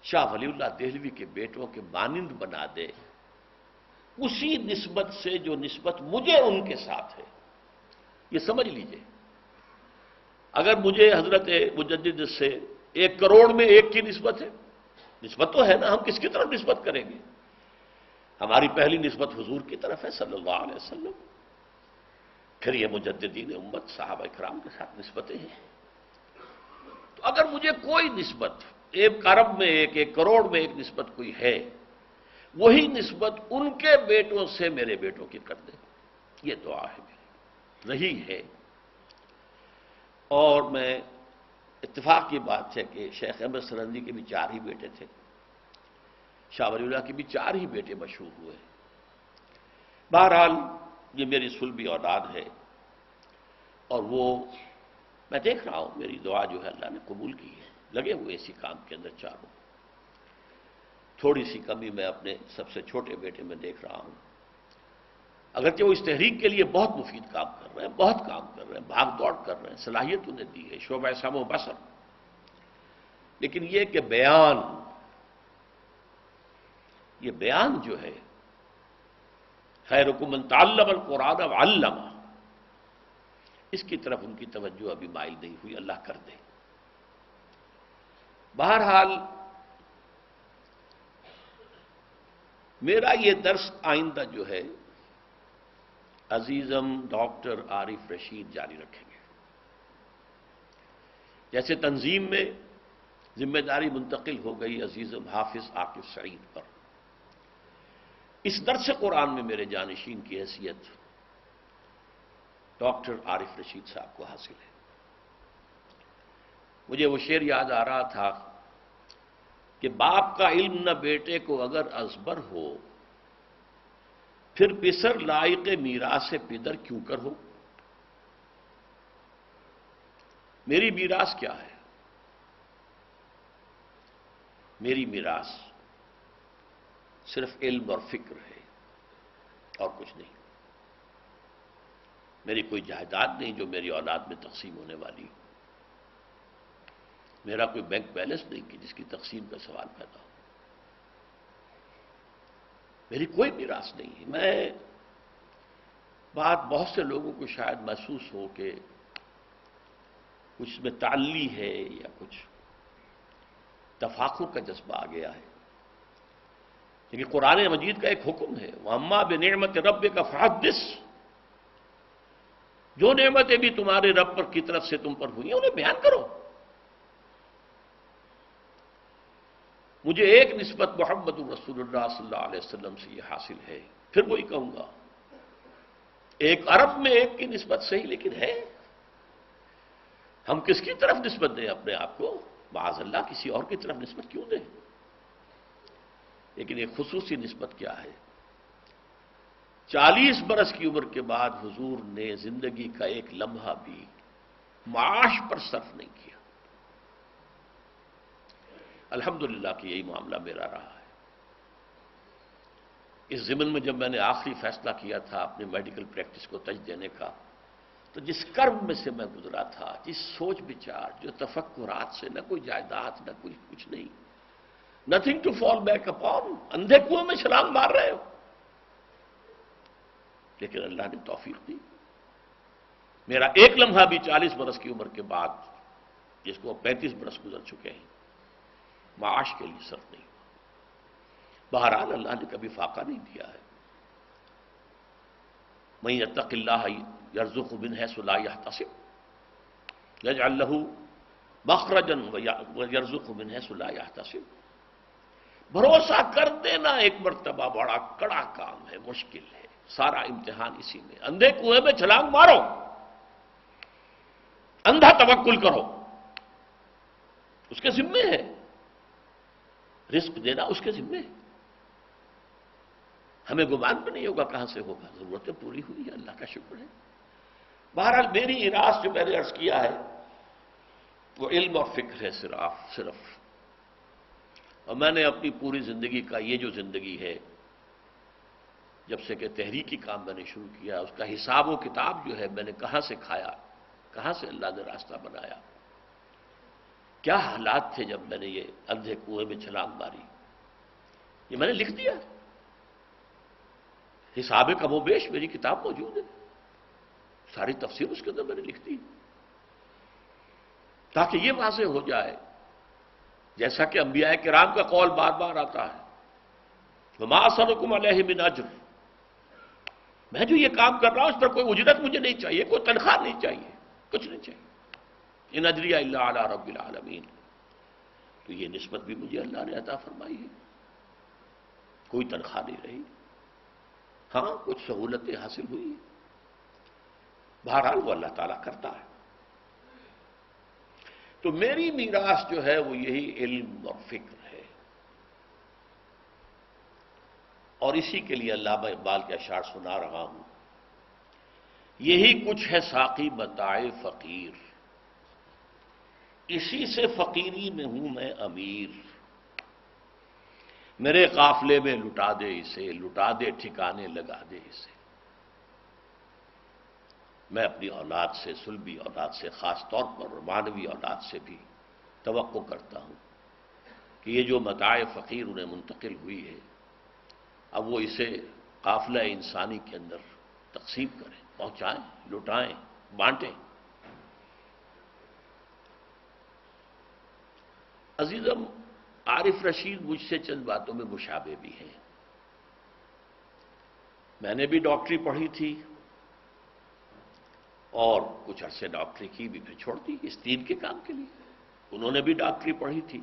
شاہ ولی اللہ دہلوی کے بیٹوں کے مانند بنا دے، اسی نسبت سے جو نسبت مجھے ان کے ساتھ ہے۔ یہ سمجھ لیجئے، اگر مجھے حضرت مجدد سے 1 کروڑ میں 1 کی نسبت ہے، نسبت تو ہے نا، ہم کس کی طرف نسبت کریں گے؟ ہماری پہلی نسبت حضور کی طرف ہے صلی اللہ علیہ وسلم، پھر یہ مجددین امت صحابہ کرام کے ساتھ نسبتیں ہیں۔ تو اگر مجھے کوئی نسبت 1 ارب میں 1 کروڑ میں 1 نسبت کوئی ہے، وہی نسبت ان کے بیٹوں سے میرے بیٹوں کی کر دے، یہ دعا ہے میری، رہی ہے۔ اور میں اتفاق کی بات ہے کہ شیخ احمد سرندی کے بھی 4 ہی بیٹے تھے، شاہ ولی اللہ کے بھی 4 ہی بیٹے مشہور ہوئے۔ بہرحال یہ میری صلبی اولاد ہے، اور وہ میں دیکھ رہا ہوں میری دعا جو ہے اللہ نے قبول کی ہے، لگے ہوئے اسی کام کے اندر چاروں۔ تھوڑی سی کمی میں اپنے سب سے چھوٹے بیٹے میں دیکھ رہا ہوں، اگرچہ وہ اس تحریک کے لیے بہت مفید کام کر رہے ہیں، بہت کام کر رہے ہیں، بھاگ دوڑ کر رہے ہیں، صلاحیت انہیں دی ہے، شعبہ سمع و بصر، لیکن یہ کہ یہ بیان جو ہے، خیرکم من تعلم القرآن وعلمہ، اس کی طرف ان کی توجہ ابھی مائل نہیں ہوئی، اللہ کر دے۔ بہرحال میرا یہ درس آئندہ جو ہے عزیزم ڈاکٹر عارف رشید جاری رکھیں گے۔ جیسے تنظیم میں ذمہ داری منتقل ہو گئی عزیزم حافظ عاقب سعید پر، اس درس قرآن میں میرے جانشین کی حیثیت ڈاکٹر عارف رشید صاحب کو حاصل ہے۔ مجھے وہ شعر یاد آ رہا تھا کہ باپ کا علم نہ بیٹے کو اگر ازبر ہو، پھر پسر لائق میراث پدر کیوں کر ہو۔ میری میراث کیا ہے؟ میری میراث صرف علم اور فکر ہے، اور کچھ نہیں۔ میری کوئی جائیداد نہیں جو میری اولاد میں تقسیم ہونے والی، میرا کوئی بینک بیلنس نہیں کہ جس کی تقسیم کا سوال پیدا ہو، میری کوئی میراث نہیں ہے۔ میں بات بہت سے لوگوں کو شاید محسوس ہو کہ کچھ میں تعلی ہے یا کچھ تفاخر کا جذبہ آ گیا ہے، لیکن قرآن مجید کا ایک حکم ہے، وَأَمَّا بِنِعْمَةِ رَبِّكَ فَحَدِّثْ، جو نعمتیں بھی تمہارے رب پر کی طرف سے تم پر ہوئی ہیں انہیں بیان کرو۔ مجھے ایک نسبت محمد رسول اللہ صلی اللہ علیہ وسلم سے یہ حاصل ہے، پھر وہی کہوں گا 1 ارب میں 1 کی نسبت صحیح، لیکن ہے۔ ہم کس کی طرف نسبت دیں اپنے آپ کو؟ معاذ اللہ کسی اور کی طرف نسبت کیوں دیں؟ لیکن ایک خصوصی نسبت کیا ہے؟ 40 برس کی عمر کے بعد حضور نے زندگی کا ایک لمحہ بھی معاش پر صرف نہیں کیا۔ الحمدللہ کہ یہی معاملہ میرا رہا ہے۔ اس ضمن میں جب میں نے آخری فیصلہ کیا تھا اپنے میڈیکل پریکٹس کو تج دینے کا، تو جس کرب میں سے میں گزرا تھا، جس سوچ بچار، جو تفکرات سے، نہ کوئی جائیداد، نہ کوئی کچھ نہیں، nothing to fall back upon, اندھے کنویں میں چھلانگ مار رہے ہو، لیکن اللہ نے توفیق دی۔ میرا ایک لمحہ بھی 40 برس کی عمر کے بعد، جس کو 35 برس گزر چکے ہیں، معاش کے لیے صرف نہیں۔ بہرحال اللہ نے کبھی فاقہ نہیں دیا ہے۔ من یتق اللہ یرزقہ من حیث لا یحتسب یجعل لہ مخرجا ویرزقہ من حیث لا یحتسب۔ بھروسہ کر دینا ایک مرتبہ بڑا کڑا کام ہے، مشکل ہے، سارا امتحان اسی میں۔ اندھے کنویں میں چھلانگ مارو، اندھا توکل کرو، اس کے ذمے ہے، رزق دینا اس کے ذمے ہے۔ ہمیں گمان بھی نہیں ہوگا کہاں سے ہوگا، ضرورتیں پوری ہوئی ہیں، اللہ کا شکر ہے۔ بہرحال میری میراث جو میں نے عرض کیا ہے وہ علم اور فکر ہے صرف، اور میں نے اپنی پوری زندگی کا یہ جو زندگی ہے، جب سے کہ تحریکی کام میں نے شروع کیا، اس کا حساب و کتاب جو ہے میں نے کہاں سے کھایا، کہاں سے اللہ نے راستہ بنایا، کیا حالات تھے جب میں نے یہ اندھے کنویں میں چھلانگ ماری، یہ میں نے لکھ دیا، حساب کم و بیش میری کتاب موجود ہے، ساری تفسیر اس کے اندر میں نے لکھ دی، تاکہ یہ واضح ہو جائے، جیسا کہ انبیاء کرام کا قول بار بار آتا ہے، وَمَا أَسْأَلُكُمْ عَلَيْهِ مِنْ أَجْرٍ، میں جو یہ کام کر رہا ہوں اس پر کوئی اجرت مجھے نہیں چاہیے، کوئی تنخواہ نہیں چاہیے، کچھ نہیں چاہیے، ان اجریہ الا علی رب العالمین، تو یہ نسبت بھی مجھے اللہ نے عطا فرمائی ہے، کوئی تنخواہ نہیں رہی، ہاں کچھ سہولتیں حاصل ہوئی ہیں، بہرحال وہ اللہ تعالیٰ کرتا ہے۔ تو میری میراث جو ہے وہ یہی علم اور فکر ہے، اور اسی کے لیے علامہ اقبال کے اشعار سنا رہا ہوں، یہی کچھ ہے ساقی متاع فقیر، اسی سے فقیری میں ہوں میں امیر، میرے قافلے میں لٹا دے اسے، لٹا دے ٹھکانے لگا دے اسے۔ میں اپنی اولاد سے، سلبی اولاد سے، خاص طور پر مانوی اولاد سے بھی توقع کرتا ہوں کہ یہ جو متاع فقیر انہیں منتقل ہوئی ہے، اب وہ اسے قافلہ انسانی کے اندر تقسیم کریں، پہنچائیں، لٹائیں، بانٹیں۔ عزیزم، عارف رشید مجھ سے چند باتوں میں مشابہ بھی ہیں، میں نے بھی ڈاکٹری پڑھی تھی اور کچھ عرصے ڈاکٹری کی بھی، پھر چھوڑ دی اس دین کے کام کے لیے۔ انہوں نے بھی ڈاکٹری پڑھی تھی،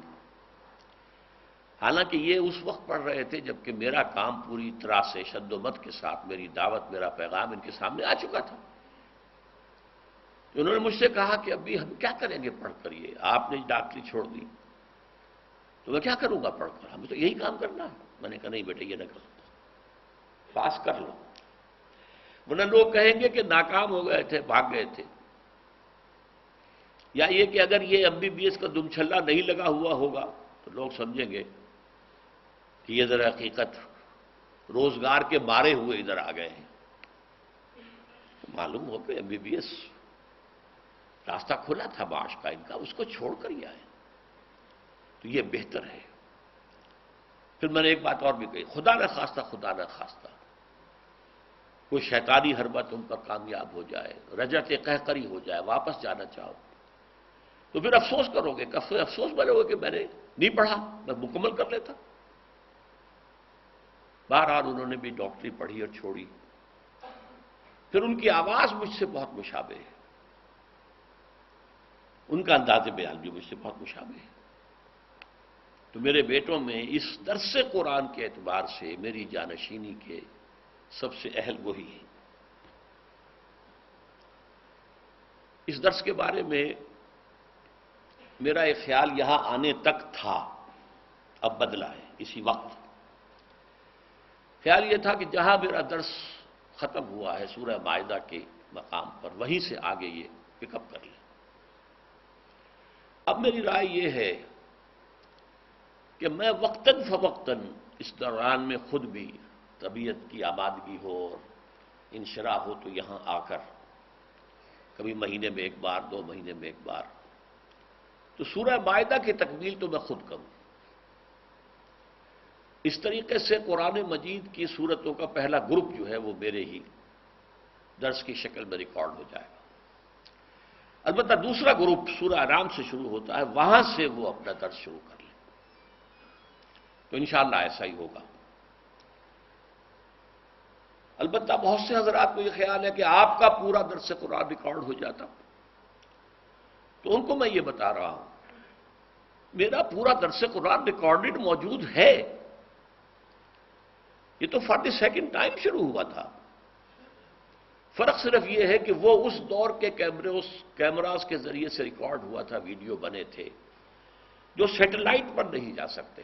حالانکہ یہ اس وقت پڑھ رہے تھے جبکہ میرا کام پوری طرح سے شد و مت کے ساتھ، میری دعوت، میرا پیغام ان کے سامنے آ چکا تھا۔ انہوں نے مجھ سے کہا کہ ابھی ہم کیا کریں گے پڑھ کر، یہ آپ نے ڈاکٹری چھوڑ دی تو میں کیا کروں گا پڑھ کر، ہمیں تو یہی کام کرنا ہے۔ میں نے کہا نہیں بیٹے یہ نہ کرو، پاس کر لو، ورنہ لوگ کہیں گے کہ ناکام ہو گئے تھے، بھاگ گئے تھے، یا یہ کہ اگر یہ MBBS کا دم چھلا نہیں لگا ہوا ہوگا تو لوگ سمجھیں گے کہ یہ ذرا حقیقت روزگار کے مارے ہوئے ادھر آ گئے ہیں۔ معلوم ہو کہ MBBS راستہ کھلا تھا معاش کا ان کا، اس کو چھوڑ کر ہی آئے، تو یہ بہتر ہے۔ پھر میں نے ایک بات اور بھی کہی، خدا نہ خواستہ، خدا نہ خواستہ کوئی شیطانی حربت تم پر کامیاب ہو جائے، رجعت قہقری ہو جائے، واپس جانا چاہو تو پھر افسوس کرو گے، افسوس کرو گے کہ میں نے نہیں پڑھا، میں مکمل کر لیتا۔ بہرحال انہوں نے بھی ڈاکٹری پڑھی اور چھوڑی، پھر ان کی آواز مجھ سے بہت مشابہ ہے، ان کا انداز بیان بھی مجھ سے بہت مشابہ ہے، تو میرے بیٹوں میں اس درس قرآن کے اعتبار سے میری جانشینی کے سب سے اہل وہی ہیں۔ اس درس کے بارے میں میرا ایک خیال یہاں آنے تک تھا، اب بدلا ہے۔ اسی وقت خیال یہ تھا کہ جہاں میرا درس ختم ہوا ہے سورہ مائدہ کے مقام پر، وہیں سے آگے یہ پک اپ کر لیں۔ اب میری رائے یہ ہے کہ میں وقتاً فوقتاً اس دوران میں خود بھی طبیعت کی آمادگی ہو اور انشراح ہو تو یہاں آ کر کبھی مہینے میں ایک بار، 2 مہینے میں ایک بار، تو سورہ مائدہ کی تکمیل تو میں خود کروں۔ اس طریقے سے قرآن مجید کی سورتوں کا پہلا گروپ جو ہے وہ میرے ہی درس کی شکل میں ریکارڈ ہو جائے گا۔ البتہ دوسرا گروپ سورہ انعام سے شروع ہوتا ہے، وہاں سے وہ اپنا درس شروع کر لیں، تو انشاءاللہ ایسا ہی ہوگا۔ البتہ بہت سے حضرات کو یہ خیال ہے کہ آپ کا پورا درس قرآن ریکارڈ ہو جاتا، تو ان کو میں یہ بتا رہا ہوں میرا پورا درس قرآن ریکارڈڈ موجود ہے، یہ تو 42 ٹائم شروع ہوا تھا۔ فرق صرف یہ ہے کہ وہ اس دور کے کیمراز کے ذریعے سے ریکارڈ ہوا تھا، ویڈیو بنے تھے جو سیٹلائٹ پر نہیں جا سکتے،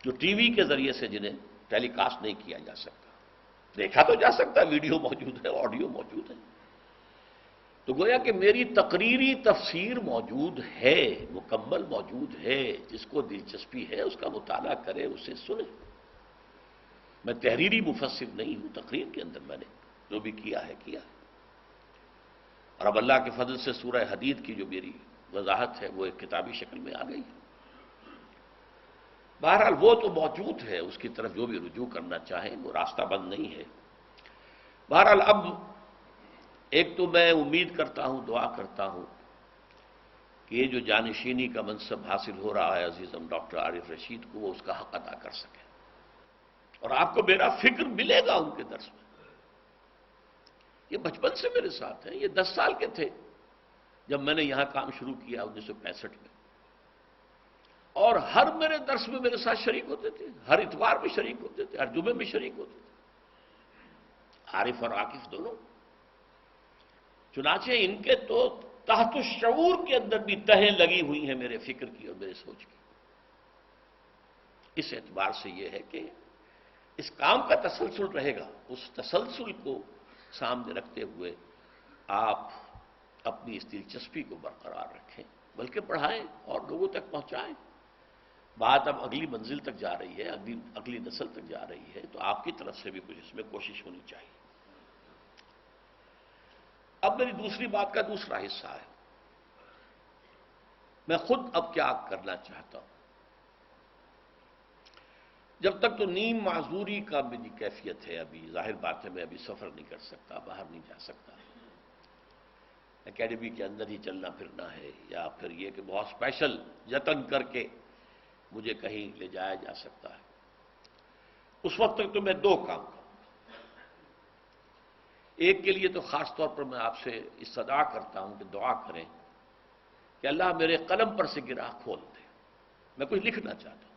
جو ٹی وی کے ذریعے سے جنہیں ٹیلی کاسٹ نہیں کیا جا سکتا، دیکھا تو جا سکتا، ویڈیو موجود ہے، آڈیو موجود ہے۔ تو گویا کہ میری تقریری تفسیر موجود ہے، مکمل موجود ہے، جس کو دلچسپی ہے اس کا مطالعہ کرے، اسے سنے۔ میں تحریری مفسر نہیں ہوں، تقریر کے اندر میں نے جو بھی کیا ہے کیا ہے۔ اور اب اللہ کے فضل سے سورہ حدید کی جو میری وضاحت ہے وہ ایک کتابی شکل میں آ گئی. بہرحال وہ تو موجود ہے، اس کی طرف جو بھی رجوع کرنا چاہیں وہ راستہ بند نہیں ہے. بہرحال اب ایک تو میں امید کرتا ہوں، دعا کرتا ہوں کہ یہ جو جانشینی کا منصب حاصل ہو رہا ہے عزیزم ڈاکٹر عارف رشید کو، وہ اس کا حق ادا کر سکے. اور آپ کو میرا فکر ملے گا ان کے درس میں. یہ بچپن سے میرے ساتھ ہیں، یہ 10 سال کے تھے جب میں نے یہاں کام شروع کیا 1965 میں، اور ہر میرے درس میں میرے ساتھ شریک ہوتے تھے، ہر اتوار میں شریک ہوتے تھے، ہر جمعے میں شریک ہوتے تھے، عارف اور عاکف دونوں. چنانچہ ان کے تو تحت الشعور کے اندر بھی تہیں لگی ہوئی ہیں میرے فکر کی اور میرے سوچ کی. اس اعتبار سے یہ ہے کہ اس کام کا تسلسل رہے گا، اس تسلسل کو سامنے رکھتے ہوئے آپ اپنی اس دلچسپی کو برقرار رکھیں، بلکہ پڑھائیں اور لوگوں تک پہنچائیں. بات اب اگلی منزل تک جا رہی ہے، اگلی نسل تک جا رہی ہے، تو آپ کی طرف سے بھی کچھ اس میں کوشش ہونی چاہیے. اب میری دوسری بات کا دوسرا حصہ ہے، میں خود اب کیا کرنا چاہتا ہوں. جب تک تو نیم معذوری کا میری کیفیت ہے، ابھی ظاہر بات ہے میں ابھی سفر نہیں کر سکتا، باہر نہیں جا سکتا، اکیڈمی کے اندر ہی چلنا پھرنا ہے، یا پھر یہ کہ بہت اسپیشل یتن کر کے مجھے کہیں لے جایا جا سکتا ہے. اس وقت تک تو میں 2 کام کروں. ایک کے لیے تو خاص طور پر میں آپ سے استدعا کرتا ہوں کہ دعا کریں کہ اللہ میرے قلم پر سے گرہ کھول دے. میں کچھ لکھنا چاہتا ہوں.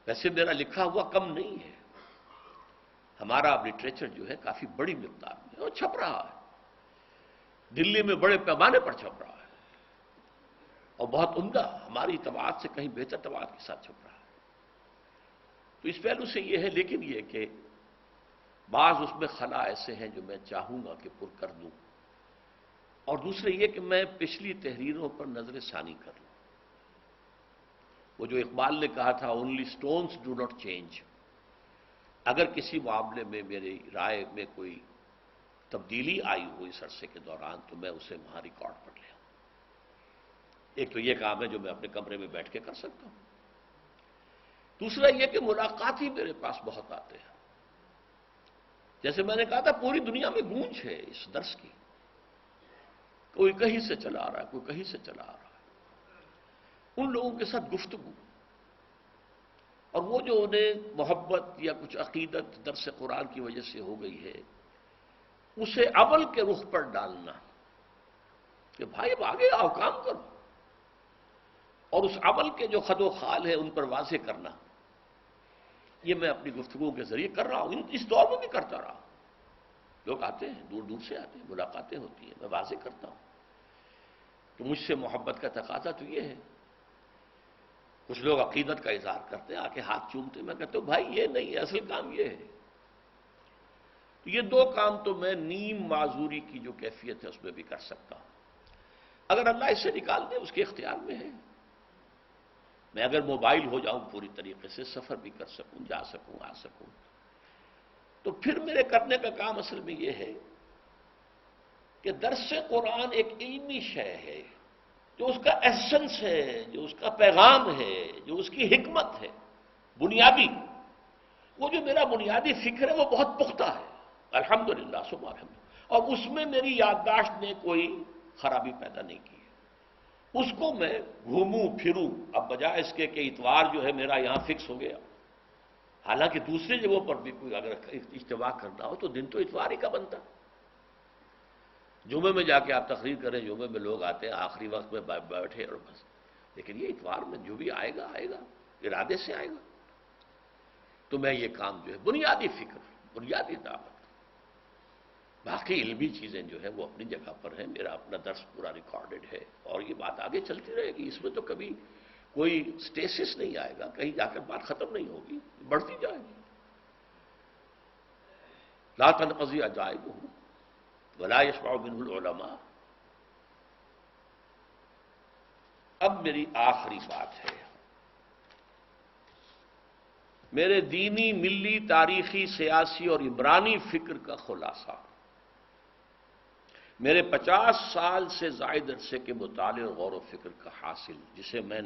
ویسے میرا لکھا ہوا کم نہیں ہے، ہمارا اب لٹریچر جو ہے کافی بڑی مقدار میں اور چھپ رہا ہے، دلی میں بڑے پیمانے پر چھپ رہا ہے، اور بہت عمدہ، ہماری طباعت سے کہیں بہتر طباعت کے ساتھ چھپ رہا ہے. تو اس پہلو سے یہ ہے، لیکن یہ کہ بعض اس میں خلا ایسے ہیں جو میں چاہوں گا کہ پر کر دوں، اور دوسرے یہ کہ میں پچھلی تحریروں پر نظر ثانی کر لوں. وہ جو اقبال نے کہا تھا only stones do not change, اگر کسی معاملے میں میری رائے میں کوئی تبدیلی آئی ہو اس عرصے کے دوران تو میں اسے وہاں ریکارڈ پر لے آؤں. ایک تو یہ کام ہے جو میں اپنے کمرے میں بیٹھ کے کر سکتا ہوں. دوسرا یہ کہ ملاقاتی میرے پاس بہت آتے ہیں. جیسے میں نے کہا تھا پوری دنیا میں گونج ہے اس درس کی، کوئی کہیں سے چلا آ رہا ہے، کوئی کہیں سے چلا آ رہا ہے. ان لوگوں کے ساتھ گفتگو، اور وہ جو انہیں محبت یا کچھ عقیدت درس قرآن کی وجہ سے ہو گئی ہے، اسے عمل کے رخ پر ڈالنا کہ بھائی اب آگے آؤ کام کرو، اور اس عمل کے جو خد و خال ہے ان پر واضح کرنا. یہ میں اپنی گفتگو کے ذریعے کر رہا ہوں، اس دور میں بھی کرتا رہا. لوگ آتے ہیں، دور دور سے آتے ہیں، ملاقاتیں ہوتی ہیں، میں واضح کرتا ہوں کہ مجھ سے محبت کا تقاضا تو یہ ہے. کچھ لوگ عقیدت کا اظہار کرتے ہیں، آ کے ہاتھ چومتے ہیں، میں کہتا ہوں بھائی یہ نہیں ہے، اصل کام یہ ہے. تو یہ 2 کام تو میں نیم معذوری کی جو کیفیت ہے اس میں بھی کر سکتا ہوں. اگر اللہ اسے نکال دے اس کے اختیار میں ہے. میں اگر موبائل ہو جاؤں پوری طریقے سے، سفر بھی کر سکوں، جا سکوں، آ سکوں، تو پھر میرے کرنے کا کام اصل میں یہ ہے کہ درس قرآن ایک علمی شے ہے، جو اس کا ایسنس ہے، جو اس کا پیغام ہے، جو اس کی حکمت ہے بنیادی، وہ جو میرا بنیادی فکر ہے وہ بہت پختہ ہے الحمدللہ ثم الحمدللہ، اور اس میں میری یادداشت نے کوئی خرابی پیدا نہیں کی ہے. اس کو میں گھوموں پھروں، اب بجائے اس کے کہ اتوار جو ہے میرا یہاں فکس ہو گیا، حالانکہ دوسری جگہوں پر بھی کوئی اگر اجتماع کرنا ہو تو دن تو اتوار ہی کا بنتا. جمعے میں جا کے آپ تقریر کریں، جمعے میں لوگ آتے ہیں آخری وقت میں بیٹھے اور بس، لیکن یہ اتوار میں جو بھی آئے گا آئے گا، ارادے سے آئے گا. تو میں یہ کام جو ہے بنیادی فکر، بنیادی دعوت، باقی علمی چیزیں جو ہیں وہ اپنی جگہ پر ہیں. میرا اپنا درس پورا ریکارڈڈ ہے اور یہ بات آگے چلتی رہے گی. اس میں تو کبھی کوئی سٹیسس نہیں آئے گا، کہیں جا کر بات ختم نہیں ہوگی، بڑھتی جائے گی. لا تنقضی عجائبہ ولا یشبع منہ العلماء. اب میری آخری بات ہے، میرے دینی، ملی، تاریخی، سیاسی اور عمرانی فکر کا خلاصہ. میرے 50 سال سے زائد عرصے کے مطالعے اور غور و فکر کا حاصل، جسے میں